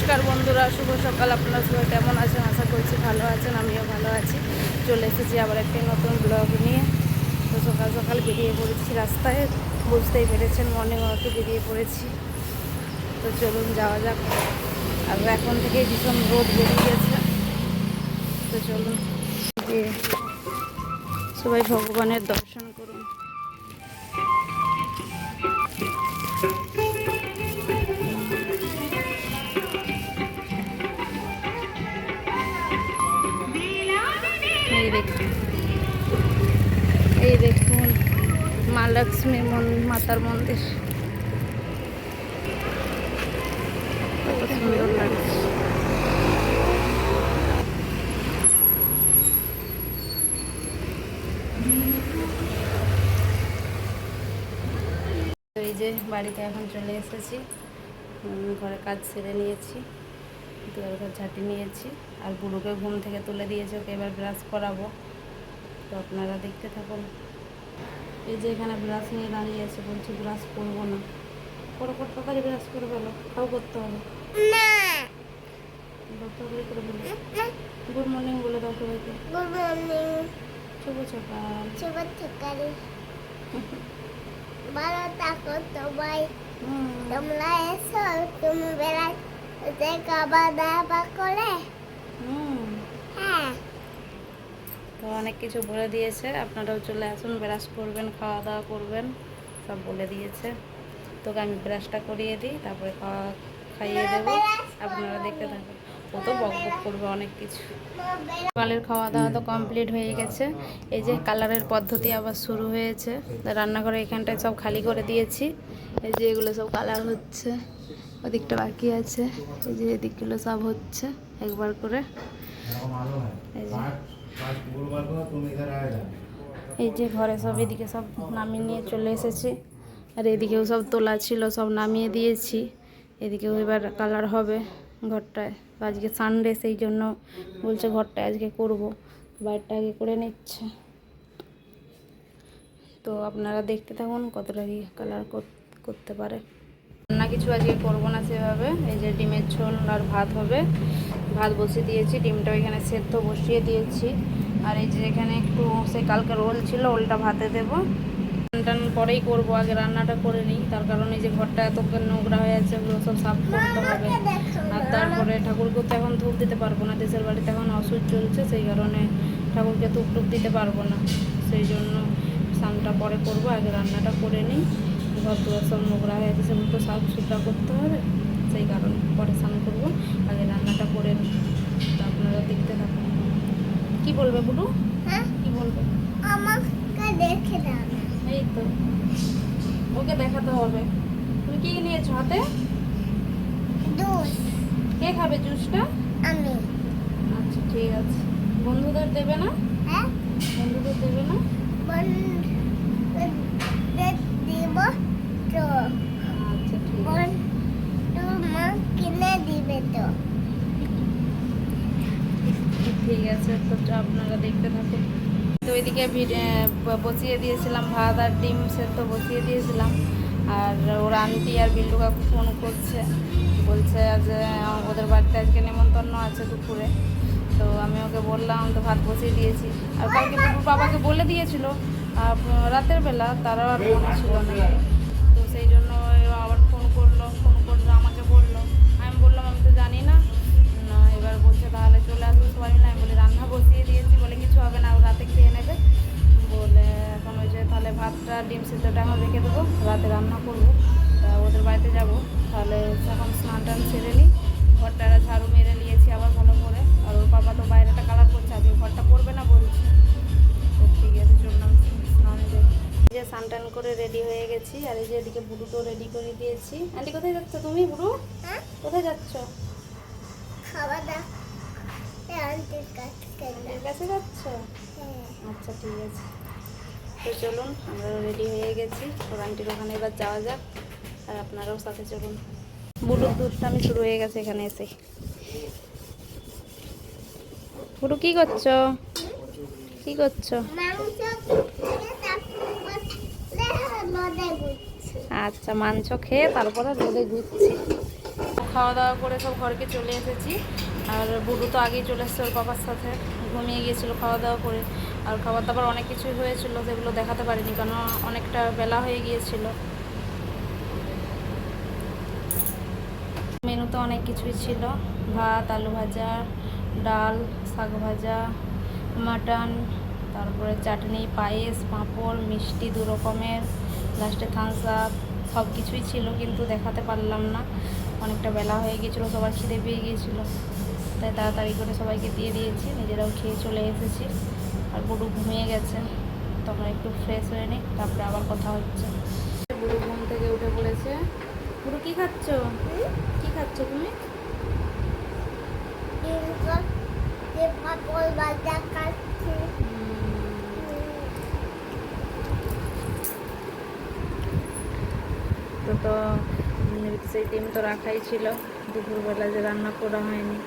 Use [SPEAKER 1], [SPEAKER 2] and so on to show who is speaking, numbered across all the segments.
[SPEAKER 1] নমস্কার বন্ধুরা, শুভ সকাল। আপনারা সবাই কেমন আছেন? আশা করছি ভালো আছেন, আমিও ভালো আছি। চলে এসেছি আবার একটি নতুন ব্লগ নিয়ে। তো সকাল সকাল বেরিয়ে পড়েছি রাস্তায়, বুঝতেই পেরেছেন মর্নিং ওয়াকে বেরিয়ে পড়েছি। তো চলুন যাওয়া যাক। আর এখন থেকে ভীষণ রোদ বেরিয়েছে। তো চলুন যে সবাই ভগবানের দর্শন করুন। এই দেখুন মা লক্ষ্মী মাতার মন্দির, কত সুন্দর লাগছে। এই যে বাড়িতে এখন চলে এসেছি, ঘরে কাজ সেরে নিয়েছি, দুয়ার ঘর ঝাঁটি নিয়েছি, আর বুড়োকে ঘুম থেকে তুলে দিয়েছে, ওকে এবার ব্রাশ করাবো। তো আপনারা দেখতে থাকুন। এই যে এখানে ব্রাশ নিয়ে দাঁড়িয়ে আছে, বলছি ব্রাশ করবো না। করো তাড়াতাড়ি ব্রাশ করে ফেলো, তাও করতে হবে। তাড়াতাড়ি করে ফেলো। গুড মর্নিং বলে দাও সবাইকে।
[SPEAKER 2] Good morning.
[SPEAKER 1] শুভ সকাল।
[SPEAKER 2] শুভ সকাল। ভালো থাকো সবাই। তোমরা এসো, তুমি বেড়াতে খাবার দাবার করে। হ্যাঁ,
[SPEAKER 1] তো অনেক কিছু বলে দিয়েছে, আপনারাও চলে আসুন, ব্রাশ করবেন, খাওয়া দাওয়া করবেন, সব বলে দিয়েছে। তোকে আমি ব্রাশটা করিয়ে দিই, তারপরে খাইয়ে দেবো, আপনারা দেখতে থাকুন। ও তো বক বক করবে অনেক কিছু। সকালের খাওয়া দাওয়া তো কমপ্লিট হয়ে গেছে। এই যে কালারের পদ্ধতি আবার শুরু হয়েছে। রান্নাঘরে এখানটায় সব খালি করে দিয়েছি। এই যে এগুলো সব কালার হচ্ছে, ওদিকটা বাকি আছে। এই যে এদিকগুলো সব হচ্ছে একবার করে। এই যে ঘরে সব এদিকে সব নামিয়ে নিয়ে চলে এসেছি, আর এদিকেও সব তোলা ছিল, সব নামিয়ে দিয়েছি। এদিকেও এবার কালার হবে ঘরটায়। আজকে সানডে, সেই জন্য বলছে ঘরটায় আজকে করব, বাইরটা আগে করে নিচ্ছে। তো আপনারা দেখতে থাকুন কতটা কি কালার করতে পারে। রান্না কিছু আজকে করবো না সেভাবে। এই যে ডিমের ঝোল আর ভাত হবে। ভাত বসিয়ে দিয়েছি, ডিমটাও এখানে সেদ্ধ বসিয়ে দিয়েছি। আর এই যে এখানে একটু সেই কালকে রোল ছিল, ওলটা ভাতে দেবো। টান পরেই করবো, আগে রান্নাটা করে নিই। তার কারণ এই যে ঘরটা এত নোংরা হয়ে আছে, ওগুলো সব সাফ করতে হবে। আর তারপরে ঠাকুরকে তো এখন ধূপ দিতে পারবো না, দেশের বাড়িতে এখন ওষুধ চলছে, সেই কারণে ঠাকুরকে ধূপ টুপ দিতে পারবো না। সেই জন্য স্নানটা পরে করবো, আগে রান্নাটা করে নিই। ঘর দুয়ার সব নোংরা হয়ে আছে, সেগুলো তো সাফ সুতরা করতে হবে, সেই কারণে পরে স্নান করবো, আগে রান্নাটা করে নিই। তো আপনারা দেখতে থাকুন। কি বলবে বুড়ু?
[SPEAKER 2] হ্যাঁ,
[SPEAKER 1] কি বলবে?
[SPEAKER 2] আমাকে দেখে দাও।
[SPEAKER 1] এই তো ওকে দেখাতে হবে। তুমি কি নিয়েছো হাতে?
[SPEAKER 2] জুস।
[SPEAKER 1] কে খাবে জুসটা?
[SPEAKER 2] আমি।
[SPEAKER 1] আচ্ছা ঠিক আছে। বন্ধুদের দেবে না?
[SPEAKER 2] হ্যাঁ,
[SPEAKER 1] বন্ধুদের দেবে না?
[SPEAKER 2] বন্ধুদের দিব তো।
[SPEAKER 1] আচ্ছা ঠিক আছে।
[SPEAKER 2] তোমার কিনে দিবে তো।
[SPEAKER 1] ঠিক আছে, তো আপনারা দেখতে থাকুন। তো ওইদিকে বসিয়ে দিয়েছিলাম ভাত, আর ডিম সেদ্ধ বসিয়ে দিয়েছিলাম। আর ওর আন্টি আর বিল্লু কাকু ফোন করছে, বলছে যে ওদের বাড়িতে আজকে নেমন্তন্ন আছে দুপুরে। তো আমি ওকে বললাম, তো ভাত বসিয়ে দিয়েছি। আর কালকে বুবুর বাবাকে বলে দিয়েছিল রাতের বেলা, তারাও আর মনে ছিল না। তো সেই জন্য আবার ফোন করলো আমাকে বললো। আমি বললাম আমি তো জানি না। এবার বলছে তাহলে চলে আসবো সবাই মিলে। আমি বলি রান্না বসিয়ে দিয়েছি বলে কিছু হবে না, রাতে খেয়ে নেবে বলে। এখন ওই যে তাহলে ভাতটা ডিম সিদ্ধটা এখন রেখে দেবো, রাতে রান্না করবো। তা ওদের বাড়িতে যাবো, তাহলে এখন স্নান টান সেরে নিই। ঘরটা ঝাড়ু মেরে নিয়েছি আবার ভালো করে। আর ওর বাবা তো বাইরেটা কালার করছে, আজকে ঘরটা করবে না বলছে। তো ঠিক আছে, চললাম স্নান দিয়ে। যে স্নান টান করে রেডি হয়ে গেছি। আর এই যে এদিকে বুড়ুকেও রেডি করে দিয়েছি। আন্টি কোথায় যাচ্ছ তুমি? বুড়ু
[SPEAKER 2] হ্যাঁ,
[SPEAKER 1] কোথায় যাচ্ছ?
[SPEAKER 2] খাবার দাও। আন্টির
[SPEAKER 1] কাছে যাচ্ছ? আচ্ছা ঠিক আছে। তো চলুন, আমরা রেডি হয়ে গেছি। ওর আন্টির ওখানে এবার যাওয়া যাক, আর আপনারাও সাথে চলুন। বুড়ুর দুধটা আমি শুরু হয়ে গেছে এখানে এসে। বুড়ু কি করছো? কি করছো? আচ্ছা, মাংস খেয়ে তারপরে রোদে ঘুরছি। খাওয়া দাওয়া করে সব ঘরকে চলে এসেছি। আর বুড়ু তো আগেই চলে এসছে ওর বাবার সাথে, ঘুমিয়ে গিয়েছিল খাওয়া দাওয়া করে। আর খাবার দাবার অনেক কিছুই হয়েছিল, সেগুলো দেখাতে পারিনি কারণ অনেকটা বেলা হয়ে গিয়েছিল। মেনুতে অনেক কিছুই ছিল, ভাত, আলু ভাজা, ডাল, শাক ভাজা, মাটন, তারপরে চাটনি, পায়েস, পাঁপড়, মিষ্টি 2 রকমের, লাস্টে থামস আপ, সব কিছুই ছিল কিন্তু দেখাতে পারলাম না, অনেকটা বেলা হয়ে গিয়েছিলো, সবার খিদে পেয়ে গিয়েছিলো, তাই তাড়াতাড়ি করে সবাইকে দিয়ে দিয়েছি, নিজেরাও খেয়ে চলে এসেছি। আর বুড়ু ঘুমিয়ে গেছে, তখন একটু ফ্রেশ হয়ে নিই, তারপরে আবার কথা হচ্ছে। বুড়ু ঘুম থেকে উঠে পড়েছে। বুড়ু কী খাচ্ছ? কী খাচ্ছ তুমি?
[SPEAKER 2] পাপড় ভাজা খাচ্ছি।
[SPEAKER 1] তো সেই ডিম তো রাখাই ছিল, দুপুরবেলা যে রান্না করা হয়নি,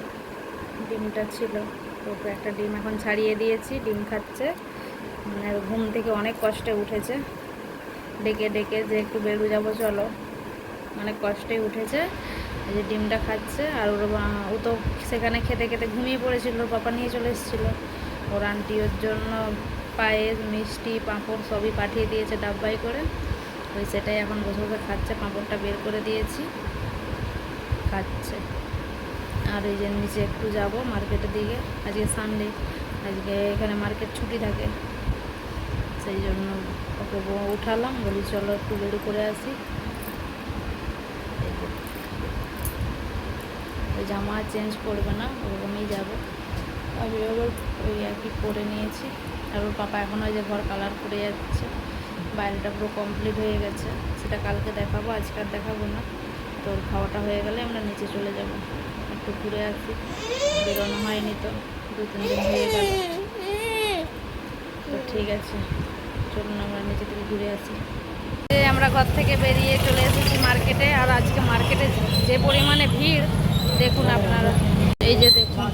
[SPEAKER 1] ডিমটা ছিল, তো একটা ডিম এখন ছাড়িয়ে দিয়েছি, ডিম খাচ্ছে। মানে ঘুম থেকে অনেক কষ্টে উঠেছে, ডেকে ডেকে যে একটু বেরু যাবো চলো, অনেক কষ্টে উঠেছে, এই যে ডিমটা খাচ্ছে। আর ও তো সেখানে খেতে খেতে ঘুমিয়ে পড়েছিল, ওর পাপা নিয়ে চলে এসেছিলো, ওর আন্টি ওর জন্য পায়েস, মিষ্টি, পাঁপড় সবই পাঠিয়ে দিয়েছে ডাব্বাই করে, ওই সেটাই এখন বসে বসে খাচ্ছে। পাঁপড়টা বের করে দিয়েছি, খাচ্ছে। আর এই যে নিচে একটু যাব মার্কেটের দিকে, আজকে সানডে, আজকে এখানে মার্কেট ছুটি থাকে, সেই জন্য ওকে উঠালাম, বলি চলো একটু বেরু করে আসি। ওই জামা চেঞ্জ করবে না, ওরকমই যাবে। আমি আবার ওই আর কি পরে নিয়েছি। আর ওর পাপা এখন ওই যে ঘর কালার করে যাচ্ছে, বাইরেটা পুরো কমপ্লিট হয়ে গেছে, সেটা কালকে দেখাবো, আজকে আর দেখাবো না। তো ওর খাওয়াটা হয়ে গেলে আমরা নিচে চলে যাব, একটু ঘুরে আসি, বেরোনো হয়নি তো 2-3 দিন হয়ে গেল। তো ঠিক আছে, চলুন আমরা নিচে থেকে ঘুরে আসি। আমরা ঘর থেকে বেরিয়ে চলে এসেছি মার্কেটে। আর আজকে মার্কেটে যে পরিমাণে ভিড় দেখুন আপনারা, এই যে দেখুন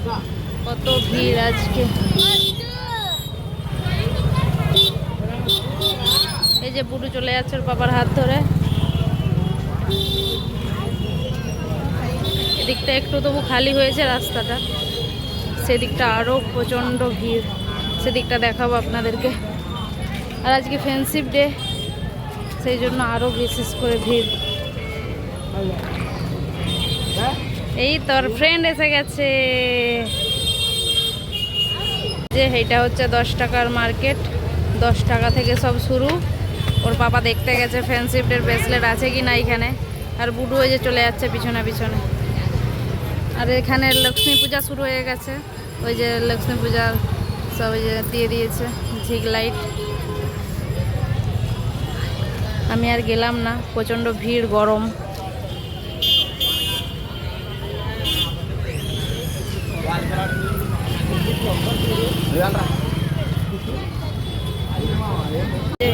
[SPEAKER 1] কত ভিড় আজকে। এই যে বুড়ু চলে যাচ্ছে ওর বাবার হাত ধরে, এদিকটা একটু তবু খালি হয়েছে রাস্তাটা, সেদিকটা আরও প্রচণ্ড ভিড়, সেদিকটা দেখাবো আপনাদেরকে। আর আজকে ফ্রেন্ডশিপ ডে, সেই জন্য আরও বিশেষ করে ভিড়। এই তোর ফ্রেন্ড এসে গেছে, যে এইটা হচ্ছে 10 টাকার মার্কেট, 10 টাকা থেকে সব শুরু। ওর পাপা দেখতে গেছে ফ্রেন্ডশিপ ডের ব্রেসলেট আছে কি না এখানে। আর বুড়ো ওই যে চলে যাচ্ছে পিছনে পিছনে। আর এখানে লক্ষ্মী পূজা শুরু হয়ে গেছে, ওই যে লক্ষ্মী পূজার সব ওই যে দিয়ে দিয়েছে ঝিক লাইট। আমি আর গেলাম না, প্রচণ্ড ভিড়, গরম।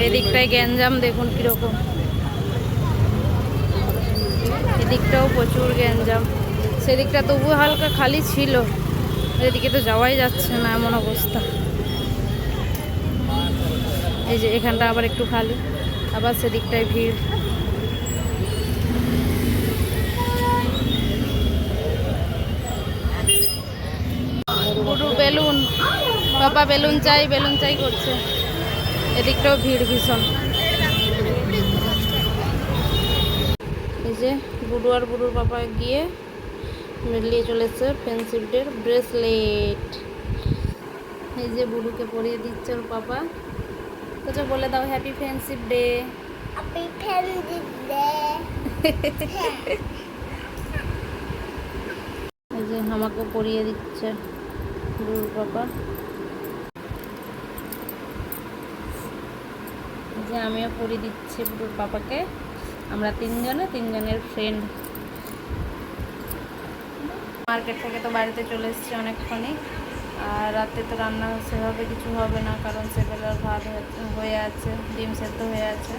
[SPEAKER 1] এদিকটায় গ্যাঞ্জাম দেখুন কিরকম, এদিকটাও প্রচুর গ্যাঞ্জাম, সেদিকটা তবু হালকা খালি ছিল, এদিকে তো যাওয়াই যাচ্ছে না, এমন অবস্থা। এই যে এখানটা আবার একটু খালি, আবার সেদিকটায় ভিড়। বুড়ু বেলুন, বাবা বেলুন চাই, বেলুন চাই করছে, এদিকটাও ভিড় ভীষণ। এই যে বুড়ু আর বুড়ুর বাবা গিয়ে নিয়ে চলে এসছে ফ্রেন্ডশিপ ডের ব্রেসলেট। এই যে বুড়ুকে পরিয়ে দিচ্ছে ওর পাপা, তো বলে দাও happy friendship day.
[SPEAKER 2] Happy friendship day.
[SPEAKER 1] এই যে আমাকে পরিয়ে দিচ্ছে বুড়ুর পাপা, যে আমিও পরিয়ে দিচ্ছি বুড়ুর পাপাকে, আমরা তিনজনের ফ্রেন্ড। মার্কেট থেকে তো বাড়িতে চলে এসেছি অনেকক্ষণই। আর রাতে তো রান্না সেভাবে কিছু হবে না, কারণ সেবেলার ভাত হয়ে আছে, ডিম সেদ্ধ হয়ে আছে,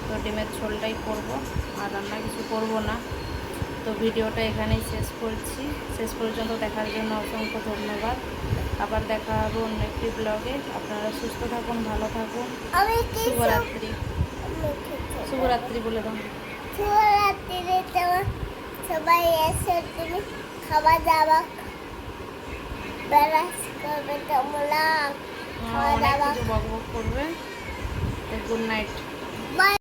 [SPEAKER 1] তো ডিমের ঝোলটাই করব, আর রান্না কিছু করব না। তো ভিডিওটা এখানেই শেষ করছি, শেষ পর্যন্ত দেখার জন্য অসংখ্য ধন্যবাদ। আবার দেখা হবে অন্য একটি ব্লগে। আপনারা সুস্থ থাকুন, ভালো থাকুন, শুভরাত্রি। শুভরাত্রি বলে দাও।
[SPEAKER 2] শুভরাত্রি। সবাই এসে তুমি খাবার দাবার বেড়াস করবে তোমরা খাওয়া
[SPEAKER 1] অনেক
[SPEAKER 2] দাওয়া
[SPEAKER 1] কিছু বক বক করবে। Good night.
[SPEAKER 2] বাই।